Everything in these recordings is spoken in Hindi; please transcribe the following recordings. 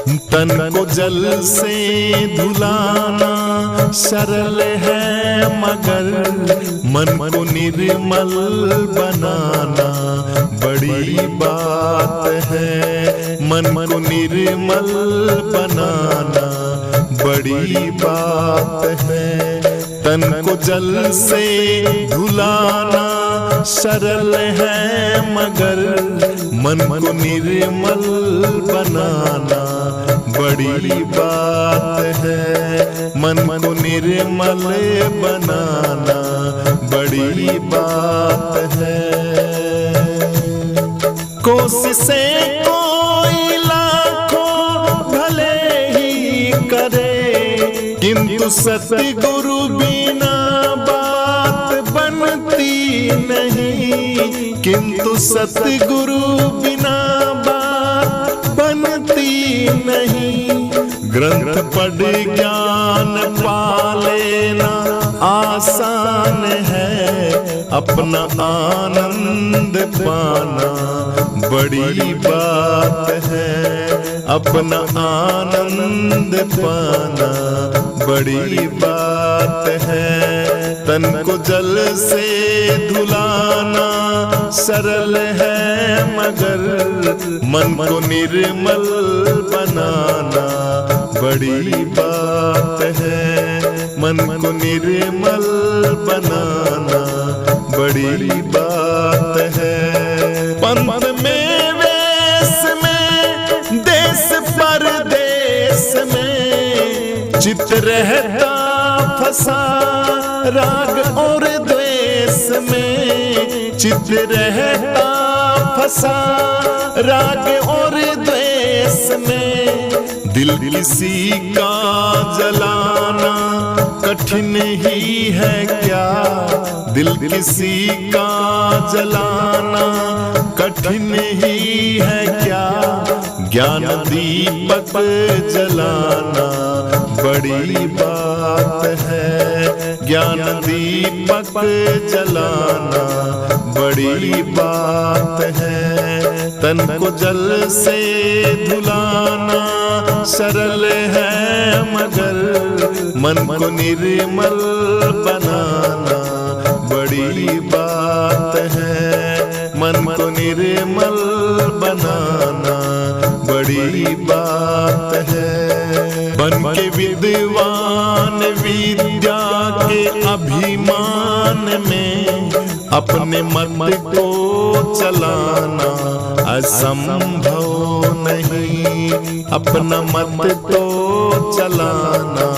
तन को जल से धुलाना सरल है, मगर मन को निर्मल बनाना बड़ी बात है। मन को निर्मल बनाना बड़ी बात है। तन को जल से धुलाना सरल है, मगर मन को निर्मल बनाना बड़ी बात है। मन को निर्मल बनाना बड़ी बात है। कोशिशें कोई लाखों भले ही करे, किंतु सतगुरु बिना बात बनती नहीं। किंतु सतगुरु बिना बात बनती नहीं। ग्रंथ पढ़ ज्ञान पा लेना आसान है, अपना आनंद पाना बड़ी बात है। अपना आनंद पाना बड़ी बात है। तन को जल से धुलाना सरल है, मगर मन को निर्मल बनाना बड़ी बात है। मन को निर्मल बनाना बड़ी बात है। पंथ में वेश में देश परदेश में चित रहता फंसा राग और द्वेष में। चित रहता फंसा राग और द्वेष में। दिल किसी का जलाना कठिन ही है क्या? दिल किसी का जलाना कठिन ही है क्या? ज्ञान दीपक जलाना बड़ी बात है। ज्ञान दीपक जलाना बड़ी बात है। तन को जल से धुलाना सरल है, मगर मन को निर्मल बनाना बड़ी बात है। मन को निर्मल बनाना बड़ी बात है। बन के विद्वान विद्या के अभिमान में अपने मत को चलाना असंभव नहीं। अपना मत को चलाना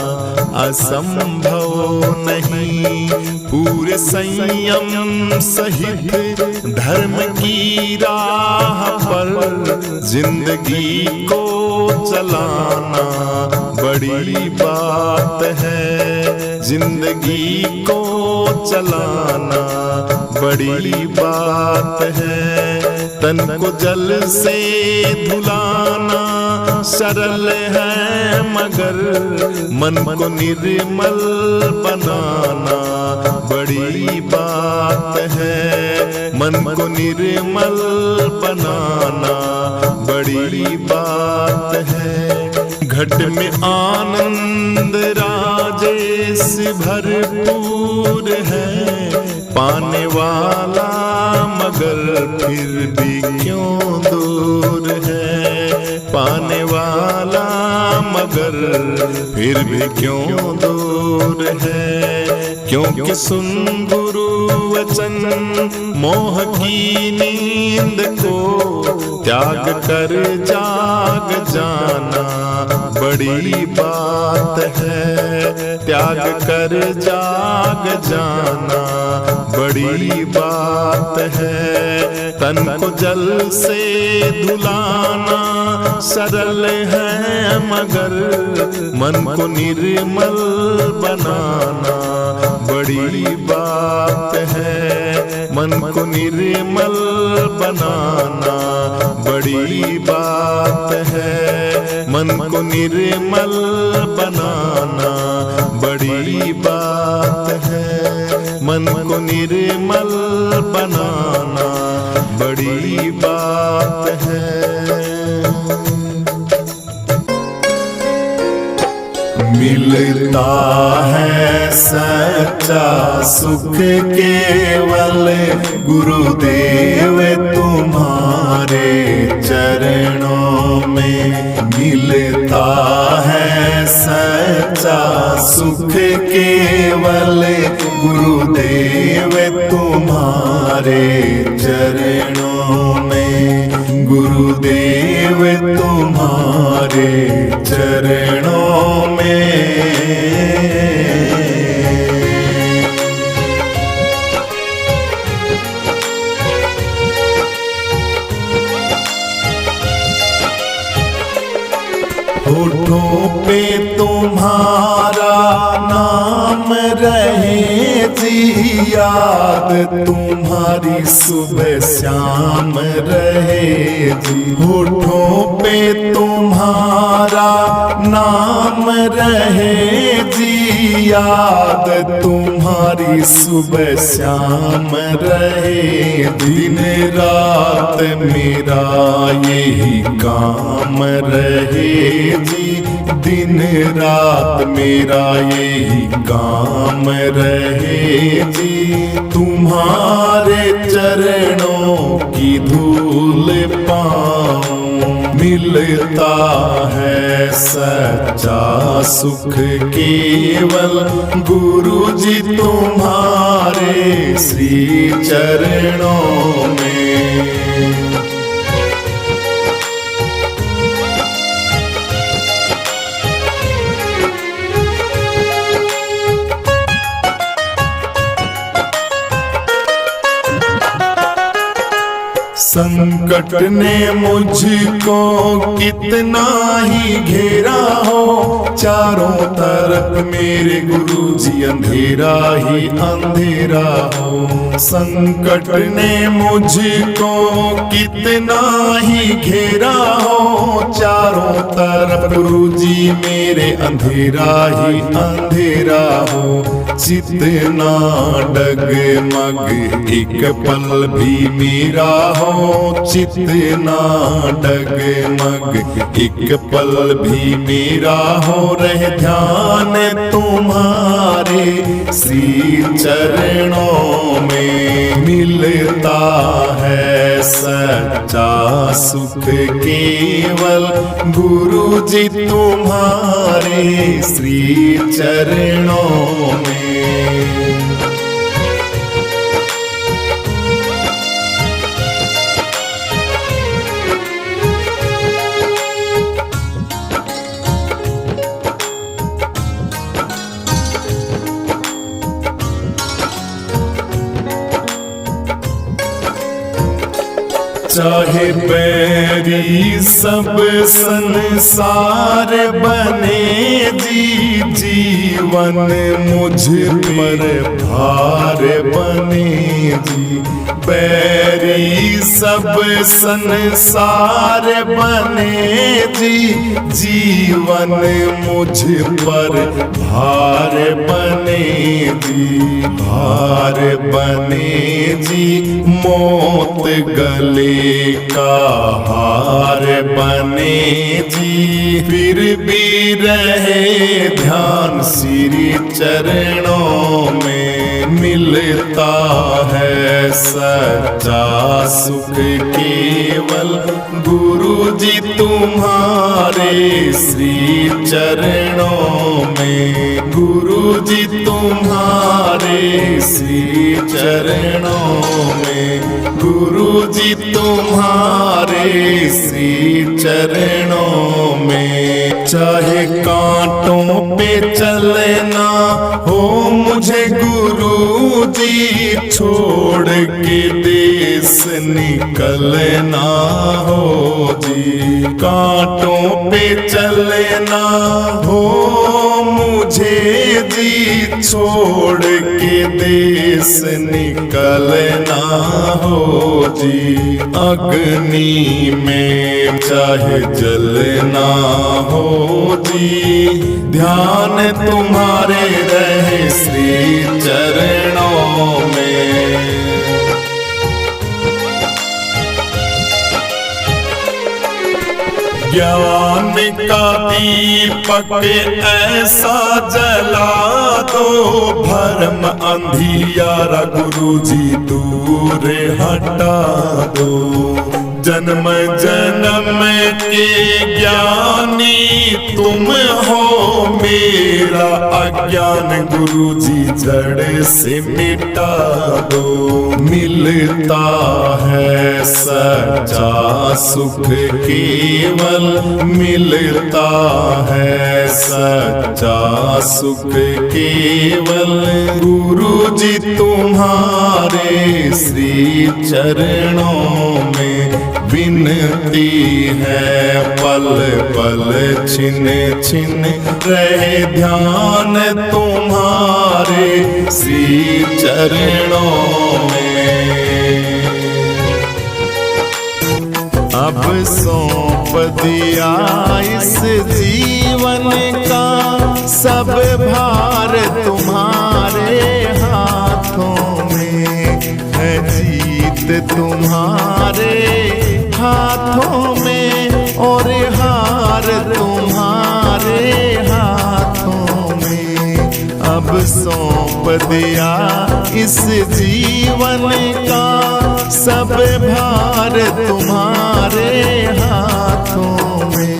असंभव नहीं। पूरे संयम सहित धर्म की राह पर जिंदगी को चलाना बड़ी बात है। जिंदगी को चलाना बड़ी बात है। तन को जल से धुलाना सरल है, मगर मन को निर्मल बनाना बड़ी बात है। मन को निर्मल बनाना बड़ी बात है। घट में आनंद राजेश भरपूर है, पाने वाला मगर फिर भी क्यों दूर है। पाने वाला मगर फिर भी क्यों दूर है। क्योंकि सुन गुरु वचन मोह की नींद को त्याग कर जाग जाना बड़ी बात है। त्याग कर जाग जाना बड़ी बात है। तन को जल से धुलाना सरल है, मगर मन को निर्मल बनाना बड़ी बात है। मन को निर्मल बनाना बड़ी बात है। मन को निर्मल बनाना बड़ी बात है। मन को निर्मल बनाना बड़ी बात है। मिलता है सच्चा सुख केवल गुरुदेव तुम्हारे चरणों में। मिलता है सच्चा सुख केवल गुरुदेव तुम्हारे चरणों में। गुरुदेव तुम्हारे चरणों में। होठों पे तुम्हारा नाम रहे जी, याद तुम्हारी सुबह शाम रहे जी। होठों पे तुम्हारा नाम रहे जी, याद तुम्हारी सुबह शाम रहे। दिन रात मेरा यही काम रहे जी, दिन रात मेरा यही काम रहे जी। तुम्हारे चरणों की धूल पाऊं, मिलता है सच्चा सुख केवल गुरु जी तुम्हारे श्री चरणों में। संकट ने मुझको कितना ही घेरा हो, चारों तरफ मेरे गुरुजी अंधेरा ही अंधेरा हो। संकट ने मुझको कितना ही घेरा हो, चारों तरफ गुरुजी मेरे अंधेरा ही अंधेरा हो। जितना डगमग एक पल भी मेरा हो, जितना डगमग एक पल भी मेरा हो। रहे ध्यान तुम्हारे श्री चरणों में, मिलता है सच्चा सुख केवल गुरु जी तुम्हारे श्री चरणों में। चाहे बैरी सब संसार बने जी, जीवन मुझ पर भार बने जी। बैरी सब संसार बने जी, जीवन मुझ पर भार बने जी। भार बने जी, मौत गले का हार बने जी। फिर भी रहे ध्यान श्री चरणों में, मिलता है सच्चा सुख केवल गुरु जी तुम्हारे श्री चरणों में। गुरु जी तुम्हारे श्री चरणों में। गुरु जी तुम्हारे श्री चरणों में। चाहे कांटों पे चलना हो मुझे गुरु जी, छोड़ के देश निकलना हो जी। कांटों पे चलना हो मुझे जी, छोड़ के देश निकलना हो जी। अग्नि में चाहे जलना हो जी, ध्यान तुम्हारे रहे श्री चरणों में। ज्ञान का दीपक ऐसा जला दो, भरम अंधियारा गुरु जी दूर हटा दो। जन्म जन्म के ज्ञानी तुम हो, मेरा अज्ञान गुरु जी जड़ से मिटा दो। मिलता है सच्चा सुख केवल, मिलता है सच्चा सुख केवल, गुरु जी तुम्हारे श्री चरणों में विनती है। पल पल छिन छिन रहे ध्यान तुम्हारे श्री चरणों में। अब सौंप दिया इस जीवन का सब भार तुम्हारे हाथों में है। जीत तुम्हारे हाथों में और हार तुम्हारे हाथों में। अब सौंप दिया इस जीवन का सब भार तुम्हारे हाथों में।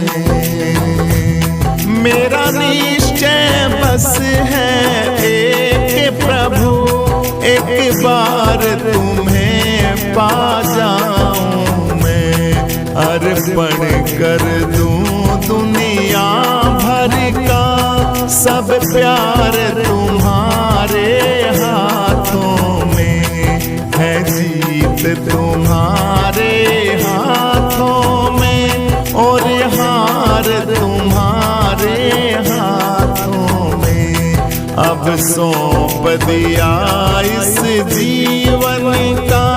मेरा निश्चय बस है एक प्रभु, एक बार तुम्हें पा जाऊं मैं। अर्पण कर दूं दुनिया भर का सब प्यार तुम्हारे हाथों में है। जीत तुम्हारे हाथों में और हार तुम्हारे हाथों में। अब सौंप दिया इस जीवन का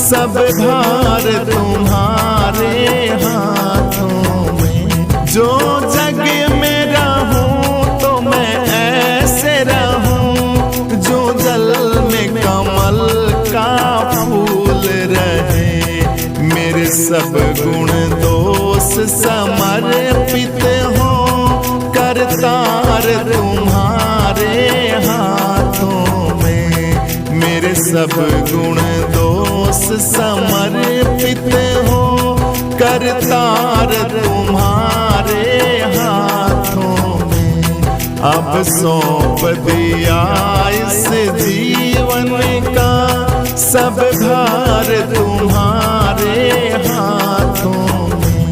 सब भार तुम्हारे हाथों में। जो जग में रहूं तो मैं ऐसे रहूं, जो जल में कमल का फूल रहे। मेरे सब गुण दोष समर्पित हो, करतार तुम्हारे हाथों में। मेरे सब गुण दोष समर्पित हो, करतार तुम्हारे हाथों में। अब सौंप दिया इस जीवन का सब भार तुम्हारे हाथों में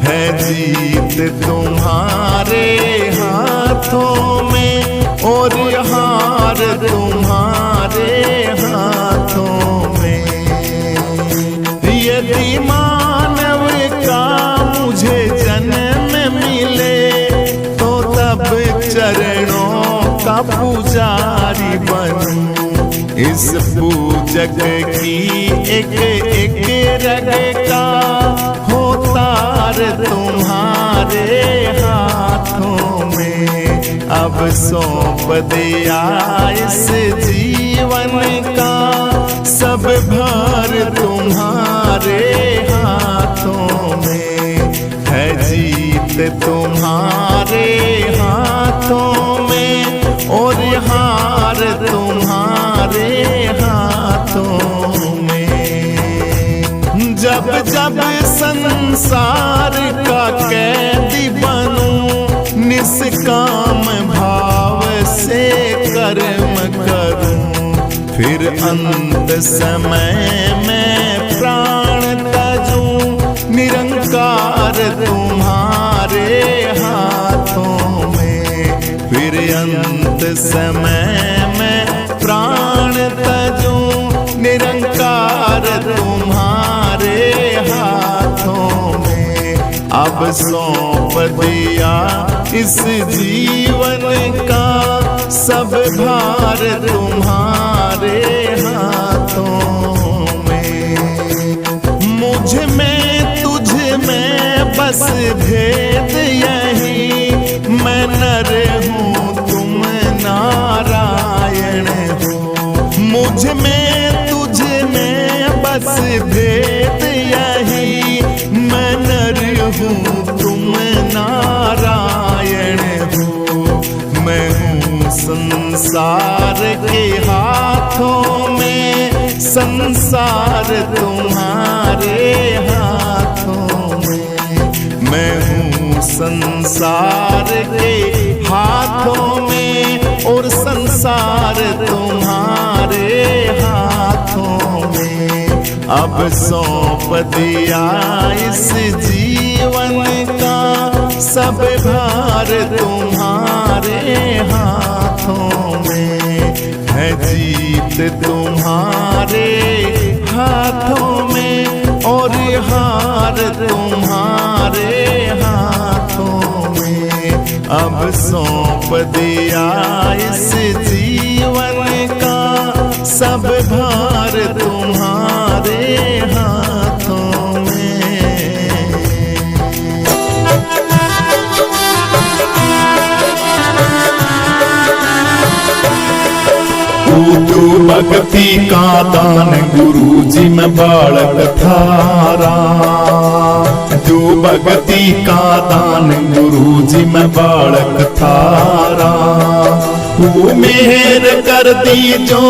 है। जीत तुम्हारे हाथों में और हार तुम्हारे हाथों में। यदि मानव का मुझे जन्म मिले तो तब चरणों का पुजारी बनूं। इस पूजक की एक एक रग का हो तार तुम्हारे हाथों में। अब सौंप दिया इस जीवन का सब भार तुम्हारे हाथों में है। जीत तुम्हारे हाथों में और हार तुम्हारे हाथों में। जब जब संसार का कैदी बनूं, निष्काम भाव से कर्म करूं। फिर अंत समय में प्राण तजूं, निरंकार तुम्हारे हाथों में। फिर अंत समय में प्राण तजूं, निरंकार तुम्हारे हाथों में। अब सौंप दिया इस जीवन का सब भार तुम्हारे हाथों में। मुझ में तुझ में बस भेद यही, मैं नर हूँ तुम नारायण हो। मुझ में तुझ में बस भेद यही, मैं नर हूँ संसार के हाथों में, संसार तुम्हारे हाथों में। मैं हूँ संसार के हाथों में और संसार तुम्हारे हाथों में। अब सौंप दिया इस जीवन का सब भार तुम्हारे हाथों में। है जीत तुम्हारे हाथों में और हार तुम्हारे हाथों में। अब सौंप दिया इस जीवन का सब भार तुम्हारे हाथों में। जो भक्ति का दान गुरु जी में बालक थारा। जो भक्ति का दान गुरु जी में बालक थारा। वो मेहर कर दी जो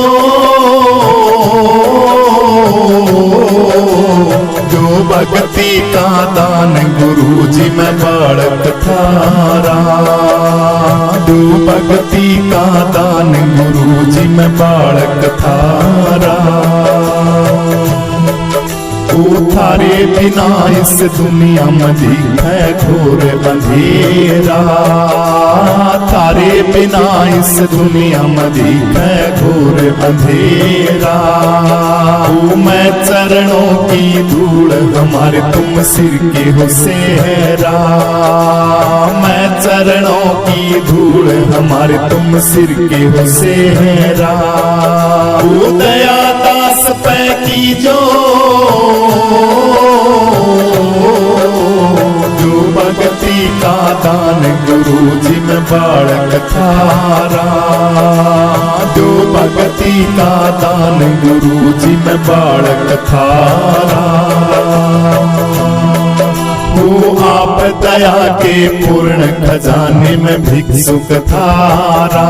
भक्ति का दान गुरु जी में बालक थारा। जो भक्ति का दान गुरु जी में बालक थारा। वो थारे बिना इस दुनिया में दिखे घोर अंधेरा। थारे बिना इस दुनिया में दिखे घोर अंधेरा। वो मैं चरणों की धूल हमारे तुम सिर के हो सेहरा। मैं चरणों की धूल हमारे तुम सिर के हो सेहरा। वो दया दास पे की जो भक्ति का दान गुरु जी में बालक थारा। जो भक्ति का दान गुरु जी में बालक थारा। वो आप दया के पूर्ण खजाने में भिक्षुक थारा।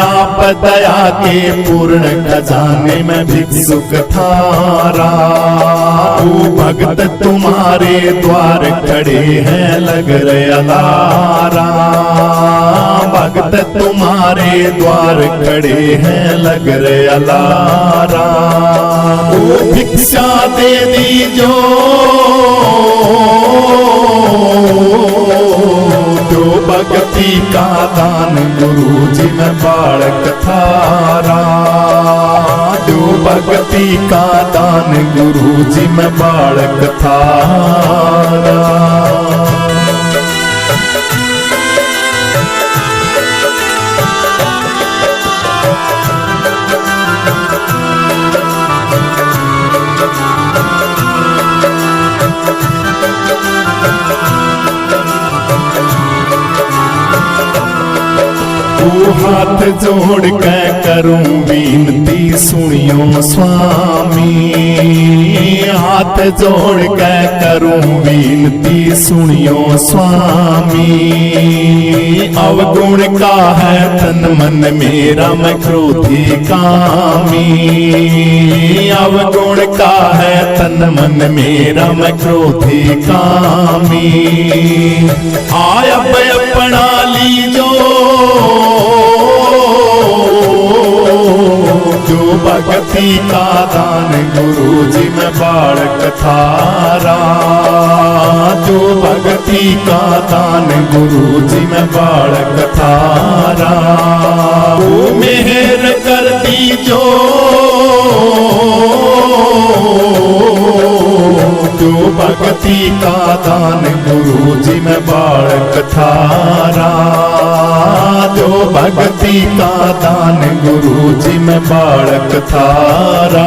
आप दया के पूर्ण खजाने में भिक्षुक थारा। वो भक्त तुम्हारे द्वार खड़े हैं लग रहे लारा। भक्त तुम्हारे द्वार खड़े हैं लग रहे लारा। वो भिक्षा दे दीजो जो भक्ति का दान गुरु जी में बालक थारा। जो भक्ति का दान गुरु जी में बालक थारा। हाथ जोड़ के करूं विनती सुनियो स्वामी। हाथ जोड़ के करूं विनती सुनियो स्वामी। अवगुण का है तन मन मेरा मैं क्रोधी कामी। अवगुण का है तन मन मेरा मैं क्रोधी कामी। आय अपना लीजो जो भक्ति का दान गुरु जी में बालक थारा। जो भक्ति का दान गुरु जी में बालक थारा। वो मेहर कर दी जो भक्ति का दान गुरु जी में बालक थारा। जो भक्ति का दान गुरु जी में बालक थारा।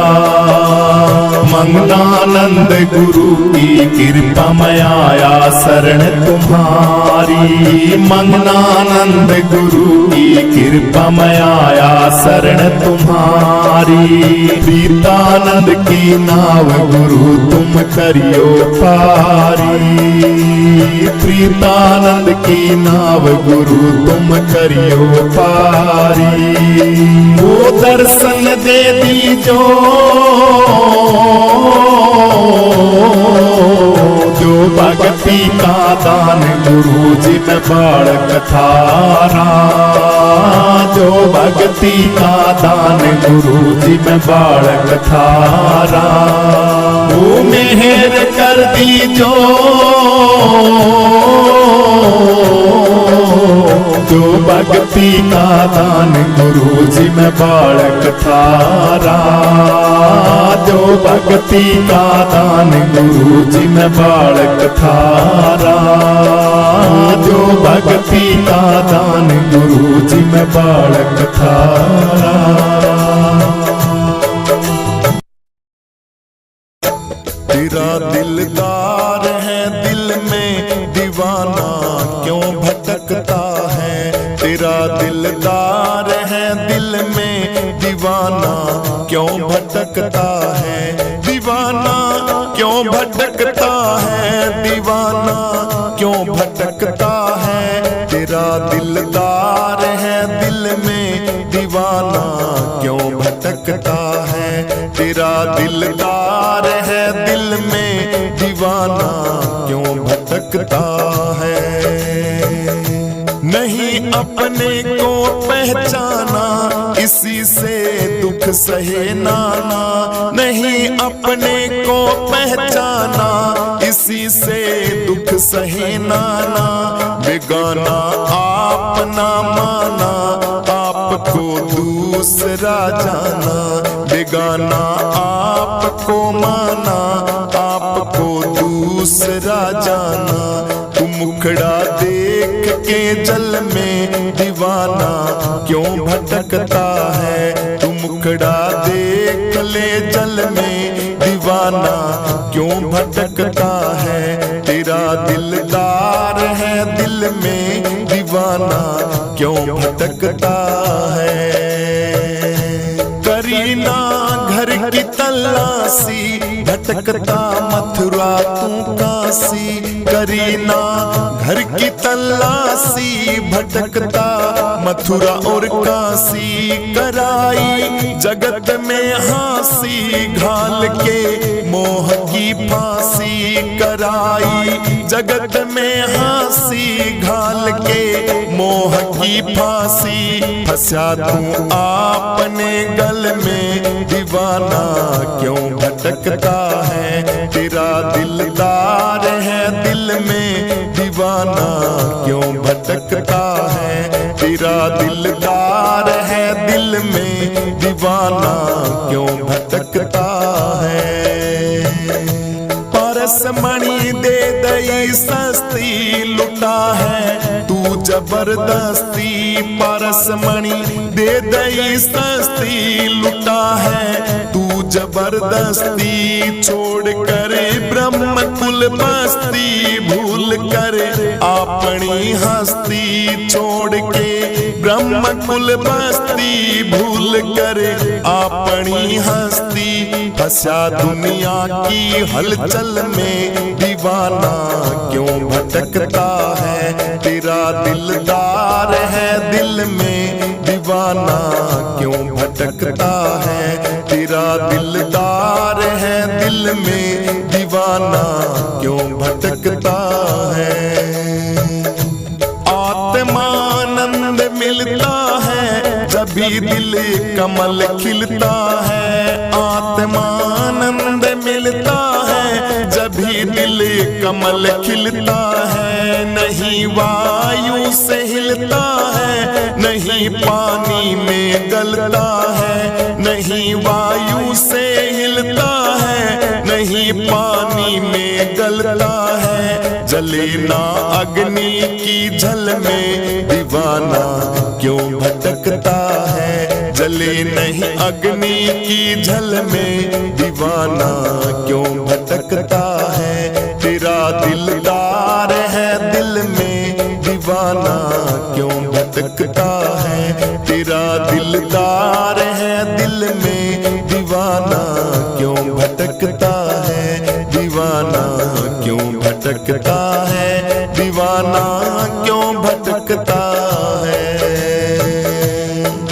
मंगलानंद गुरु की कृपा में आया शरण तुम्हारी। मंगलानंद गुरु की कृपा में आया शरण तुम्हारी। प्रीतानंद की नाव गुरु तुम तुम करियो पारी। प्रीतानंद की नाव गुरु तुम करियो पारी। वो दर्शन दे दीजो जो भक्ति का दान गुरु जी में बालक थारा। जो भक्ति का दान गुरु जी में बालक थारा। वो मेहर कर दीजो जो भक्ति का दान गुरु जी में बालक थारा। जो भक्ति का दान गुरु जी में बालक थारा। जो भक्ति का दान गुरु जी में बालक थारा। तेरा दिलदार है दिल में दीवाना क्यों भटकता है। तेरा दिलदार है दिल में दीवाना क्यों भटकता है। दीवाना क्यों भटकता है। दीवाना क्यों भटकता है। तेरा दिलदार है दिल में दीवाना क्यों भटकता है। तेरा दिलदार है दिल में दीवाना क्यों भटकता है। नहीं अपने को पहचाना इसी से दुख सहे नाना। नहीं अपने को पहचाना इसी से दुख सहे नाना। बेगाना आपना माना आपको दूसरा जाना। बेगाना आपको माना आपको दूसरा जाना। तुम मुखड़ा देख के जल में दीवाना क्यों भटकता है। तुम मुखड़ा देख ले जल में दीवाना क्यों भटकता है। तेरा दिलदार है दिल में दीवाना क्यों भटकता है। करीना घर की तलाशी भटकता मथुरा तू काशी। करीना घर की तलाशी भटकता मथुरा और काशी। कराई जगत में हंसी घाल के मोह की फांसी। कराई जगत में हंसी घाल के मोह की फांसी। फंसा तू आपने गल में दीवाना क्यों भटकता है। तेरा दिलदार है दिल में दीवाना क्यों भटकता है। तेरा दिलदार है दिल में दीवाना क्यों भटकता है। परस मणि दे दई सस्ती लुटा है तू जबरदस्ती। परस मणि दे दई सस्ती लुटा है तू जबरदस्ती। छोड़ कर ब्रह्म कुल बस्ती भूल कर अपनी हस्ती। छोड़ के ब्रह्म कुल बस्ती भूल कर अपनी हस्ती। फंसा दुनिया की हलचल में दीवाना क्यों भटकता है। तेरा दिलदार है दिल में दीवाना क्यों भटकता है। तेरा दिलदार है दिल में दीवाना क्यों भटकता है। आत्मानंद मिलता है जब भी दिल कमल खिलता है। आत्मानंद मिलता है जब भी दिल कमल खिलता है। नहीं वायु से हिलता है नहीं पानी में गलता है। नहीं वायु से हिलता है नहीं पानी में गलता है। जले ना अग्नि की झल में दीवाना क्यों भटकता है। जले नहीं अग्नि की झल में दीवाना क्यों भटकता है। तेरा दिलदार है दिल में दीवाना क्यों भटकता है। तेरा दिलदार है दिल में दीवाना क्यों भटकता है। खटकता है, दीवाना क्यों भटकता है।